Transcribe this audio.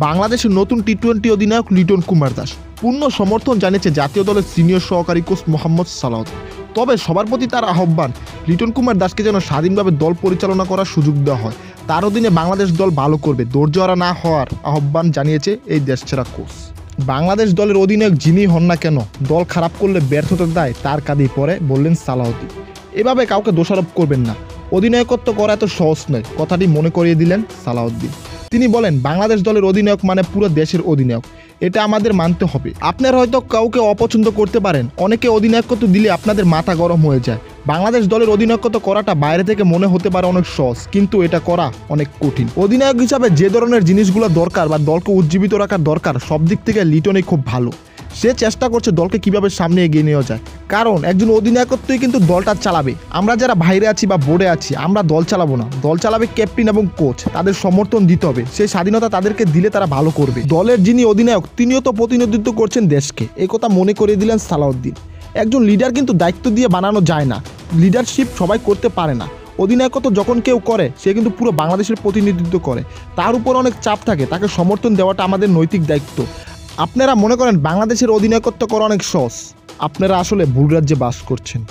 বাংলাদেশের নতুন টি-20 অধিনায়ক লিটন কুমার দাস পূর্ণ সমর্থন জানিয়েছে জাতীয় দলের সিনিয়র সহকারী কোচ মোহাম্মদ সালাউদ্দিন। তবে সবার প্রতি তার আহ্বান, লিটন কুমার দাসকে যেন স্বাধীনভাবে দল পরিচালনা করার সুযোগ দেওয়া হয়। তার অধীনে বাংলাদেশ দল ভালো করবে, ধৈর্যহারা না হওয়ার আহ্বান জানিয়েছে এই দেশছেড়া কোচ। বাংলাদেশ দলের অধিনায়ক যিনি হন না কেন, দল খারাপ করলে ব্যর্থতার দায় তার কাঁধেই পড়ে, বললেন সালাউদ্দিন। এভাবে কাউকে দোষারোপ করবেন না, অধিনায়কত্ব করা এত সহজ নয়, কথাটি মনে করিয়ে দিলেন সালাউদ্দিন। তিনি বলেন, বাংলাদেশ দলের অধিনায়ক মানে পুরো দেশের অধিনায়ক, এটা আমাদের মানতে হবে। আপনারা হয়তো কাউকে অপছন্দ করতে পারেন, অনেকে অধিনায়কত্ব দিলে আপনাদের মাথা গরম হয়ে যায়। বাংলাদেশ দলের অধিনায়কত্ব করাটা বাইরে থেকে মনে হতে পারে অনেক সহজ, কিন্তু এটা করা অনেক কঠিন। অধিনায়ক হিসাবে যে ধরনের জিনিসগুলো দরকার বা দলকে উজ্জীবিত রাখার দরকার, সব দিক থেকে লিটনই খুব ভালো। সে চেষ্টা করছে দলকে কিভাবে সামনে এগিয়ে নেওয়া যায়, কারণ একজন অধিনায়কত্বই কিন্তু দলটা চালাবে। আমরা যারা বাইরে আছি বা বোর্ডে আছি, আমরা দল চালাবো না, দল চালাবে ক্যাপ্টেন এবং কোচ। তাদের সমর্থন দিতে হবে, সেই স্বাধীনতা তাদেরকে দিলে তারা ভালো করবে। দলের যিনি অধিনায়ক, তিনিও তো প্রতিনিধিত্ব করছেন দেশকে, এই কথা মনে করিয়ে দিলেন সালাউদ্দিন। একজন লিডার কিন্তু দায়িত্ব দিয়ে বানানো যায় না, লিডারশিপ সবাই করতে পারে না। অধিনায়কত্ব যখন কেউ করে, সে কিন্তু পুরো বাংলাদেশের প্রতিনিধিত্ব করে, তার উপর অনেক চাপ থাকে, তাকে সমর্থন দেওয়াটা আমাদের নৈতিক দায়িত্ব। আপনারা মনে করেন বাংলাদেশের অধিনায়কত্ব করা অনেক সহজ, আপনারা আসলে ভুল রাজ্যে বাস করছেন।